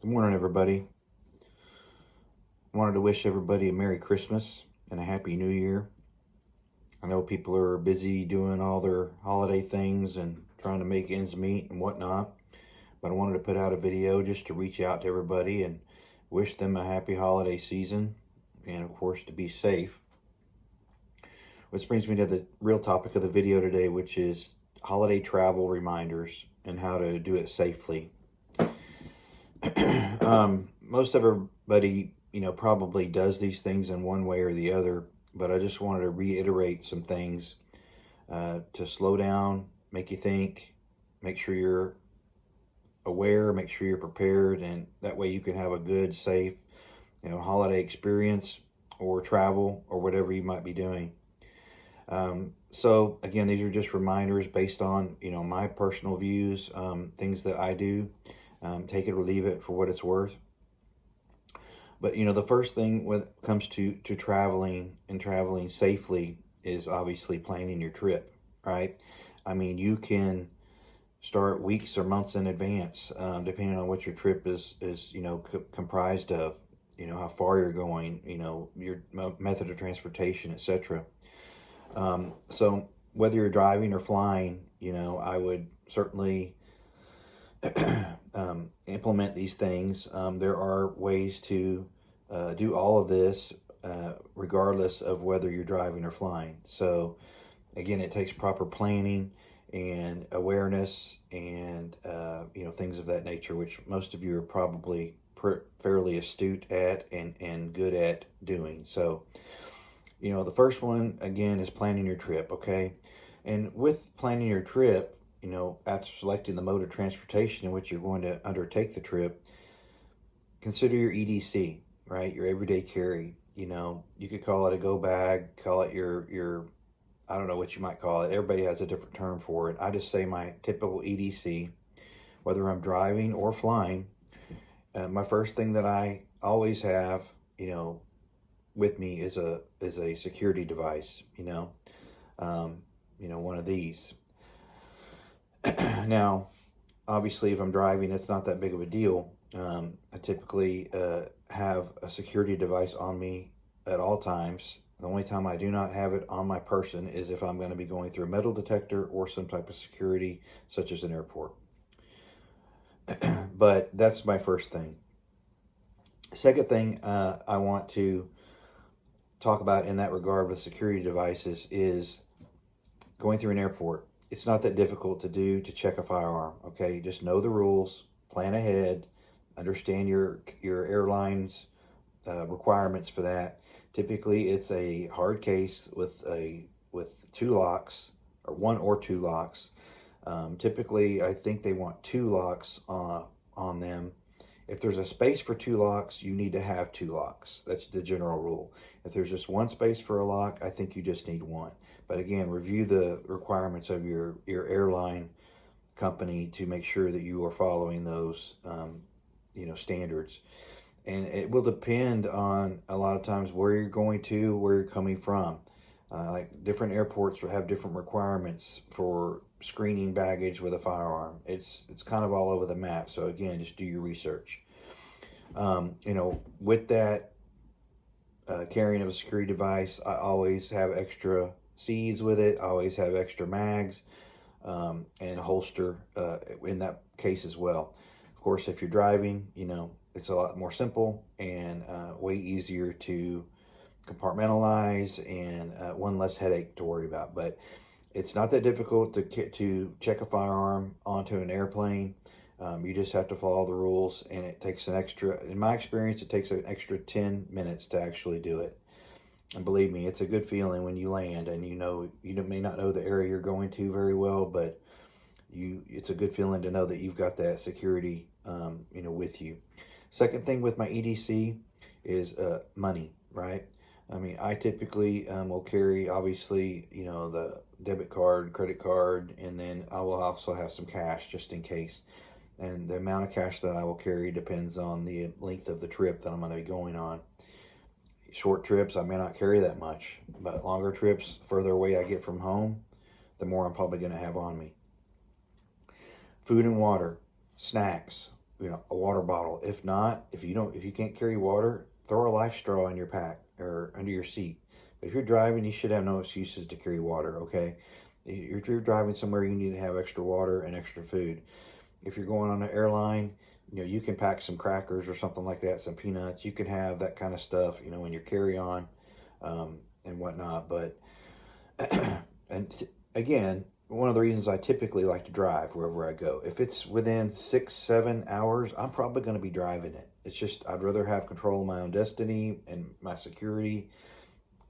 Good morning, everybody. I wanted to wish everybody a Merry Christmas and a Happy New Year. I know people are busy doing all their holiday things and trying to make ends meet and whatnot, but I wanted to put out a video just to reach out to everybody and wish them a happy holiday season and, of course, to be safe. Which brings me to the real topic of the video today, which is holiday travel reminders and how to do it safely. Most everybody, probably does these things in one way or the other, but I just wanted to reiterate some things to slow down, make you think, make sure you're aware, make sure you're prepared, and that way you can have a good, safe, holiday experience or travel or whatever you might be doing. So again, these are just reminders based on, my personal views, things that I do. Take it or leave it for what it's worth. But the first thing when it comes to traveling and traveling safely is obviously planning your trip, right? I mean, you can start weeks or months in advance, depending on what your trip is comprised of. How far you're going, your method of transportation, etc. So whether you're driving or flying, I would certainly implement these things. There are ways to do all of this regardless of whether you're driving or flying. So again, it takes proper planning and awareness and things of that nature, which most of you are probably fairly astute at and good at doing. So the first one again is planning your trip. Okay, and with planning your trip, after selecting the mode of transportation in which you're going to undertake the trip, consider your EDC, right? Your everyday carry. You could call it a go bag, call it your I don't know what you might call it. Everybody has a different term for it. I just say my typical EDC, whether I'm driving or flying. My first thing that I always have, with me is a security device. One of these. Now, obviously, if I'm driving, it's not that big of a deal. I typically have a security device on me at all times. The only time I do not have it on my person is if I'm going to be going through a metal detector or some type of security, such as an airport. But that's my first thing. Second thing I want to talk about in that regard with security devices is going through an airport. It's not that difficult to do to check a firearm. Okay, just know the rules, plan ahead, understand your airline's requirements for that. Typically, it's a hard case with two locks or one or two locks. Typically, I think they want two locks on them. If there's a space for two locks, you need to have two locks. That's the general rule. If there's just one space for a lock, I think you just need one. But again, review the requirements of your airline company to make sure that you are following those, standards. And it will depend on a lot of times where you're going to, where you're coming from. Like different airports will have different requirements for screening baggage with a firearm. It's kind of all over the map. So again, just do your research. With that carrying of a security device, I always have extra C's with it. I always have extra mags and a holster in that case as well. Of course, if you're driving, it's a lot more simple and way easier to compartmentalize and one less headache to worry about. But it's not that difficult to check a firearm onto an airplane. You just have to follow the rules, and it takes an extra, in my experience, it takes an extra 10 minutes to actually do it. And believe me, it's a good feeling when you land and you may not know the area you're going to very well, but it's a good feeling to know that you've got that security, with you. Second thing with my EDC is money, right? I mean, I typically will carry, obviously, the debit card, credit card, and then I will also have some cash just in case. And the amount of cash that I will carry depends on the length of the trip that I'm going to be going on. Short trips, I may not carry that much, but longer trips, further away I get from home, the more I'm probably going to have on me. Food and water, snacks, a water bottle. If not, if you can't carry water, throw a life straw in your pack or under your seat. But if you're driving, you should have no excuses to carry water. Okay, if you're driving somewhere, you need to have extra water and extra food. If you're going on an airline, you can pack some crackers or something like that, some peanuts. You can have that kind of stuff, in your carry-on, and whatnot. But again, one of the reasons I typically like to drive wherever I go, if it's within 6-7 hours, I'm probably going to be driving it. It's just, I'd rather have control of my own destiny and my security.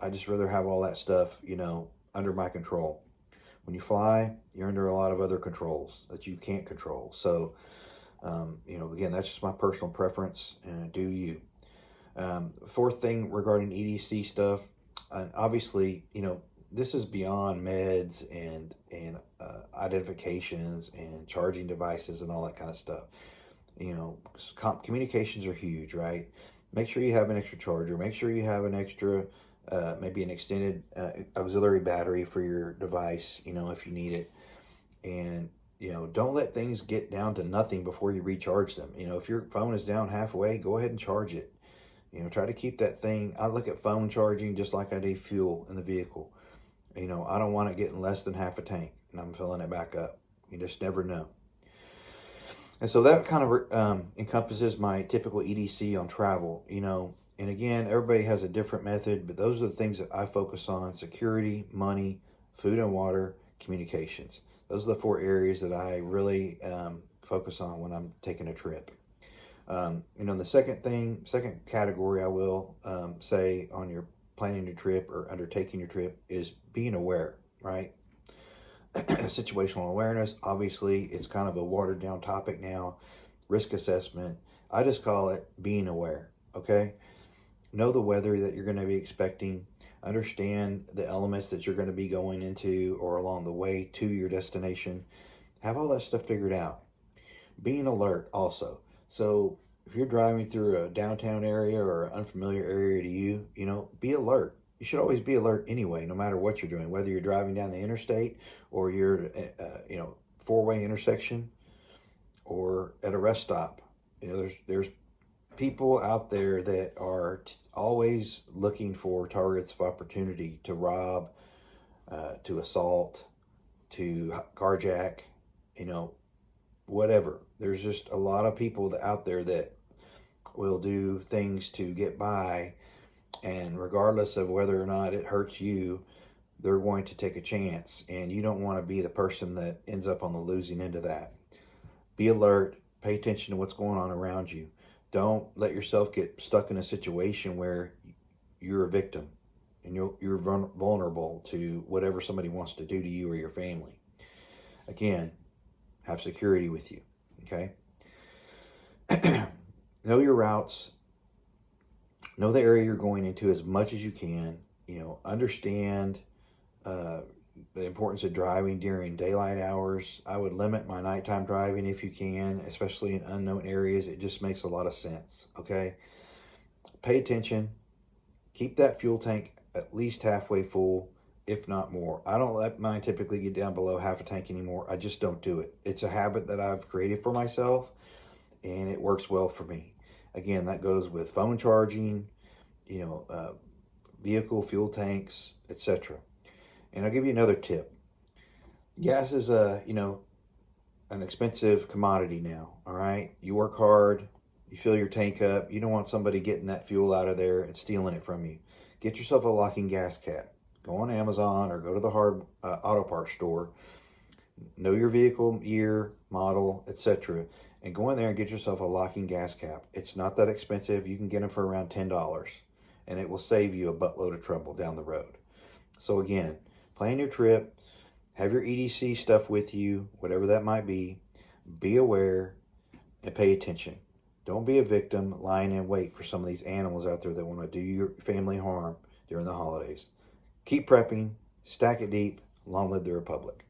I just rather have all that stuff, under my control. When you fly, you're under a lot of other controls that you can't control. So, again, that's just my personal preference, and do you. Fourth thing regarding EDC stuff, and obviously, this is beyond meds and identifications and charging devices and all that kind of stuff. Communications are huge, right? Make sure you have an extra charger. Make sure you have an extra, maybe an extended auxiliary battery for your device, if you need it. And, don't let things get down to nothing before you recharge them. If your phone is down halfway, go ahead and charge it. Try to keep that thing. I look at phone charging just like I do fuel in the vehicle. I don't want it getting less than half a tank and I'm filling it back up. You just never know. And so that kind of encompasses my typical EDC on travel, and again, everybody has a different method, but those are the things that I focus on: security, money, food and water, communications. Those are the 4 areas that I really focus on when I'm taking a trip. The second category I will say on your planning your trip or undertaking your trip is being aware, right? Situational awareness, obviously, it's kind of a watered down topic now. Risk assessment, I just call it being aware, okay? Know the weather that you're going to be expecting. Understand the elements that you're going to be going into or along the way to your destination. Have all that stuff figured out. Being alert also. So if you're driving through a downtown area or an unfamiliar area to you, be alert. You should always be alert anyway, no matter what you're doing, whether you're driving down the interstate or you're, 4-way intersection or at a rest stop. There's people out there that are always looking for targets of opportunity to rob, to assault, to carjack, whatever. There's just a lot of people out there that will do things to get by, and regardless of whether or not it hurts you, they're going to take a chance, and you don't want to be the person that ends up on the losing end of that. Be alert, pay attention to what's going on around you. Don't let yourself get stuck in a situation where you're a victim and you're vulnerable to whatever somebody wants to do to you or your family. Again, have security with you, okay? Know your routes. Know the area you're going into as much as you can. Understand the importance of driving during daylight hours. I would limit my nighttime driving if you can, especially in unknown areas. It just makes a lot of sense, okay? Pay attention. Keep that fuel tank at least halfway full, if not more. I don't let mine typically get down below half a tank anymore. I just don't do it. It's a habit that I've created for myself, and it works well for me. Again, that goes with phone charging, vehicle fuel tanks, etc. And I'll give you another tip. Gas is an expensive commodity now, all right? You work hard, you fill your tank up, you don't want somebody getting that fuel out of there and stealing it from you. Get yourself a locking gas cap. Go on Amazon or go to the auto parts store. Know your vehicle year, model, etc. And go in there and get yourself a locking gas cap. It's not that expensive. You can get them for around $10, and it will save you a buttload of trouble down the road. So again, plan your trip, have your EDC stuff with you, whatever that might be aware, and pay attention. Don't be a victim lying in wait for some of these animals out there that want to do your family harm during the holidays. Keep prepping, stack it deep, long live the Republic.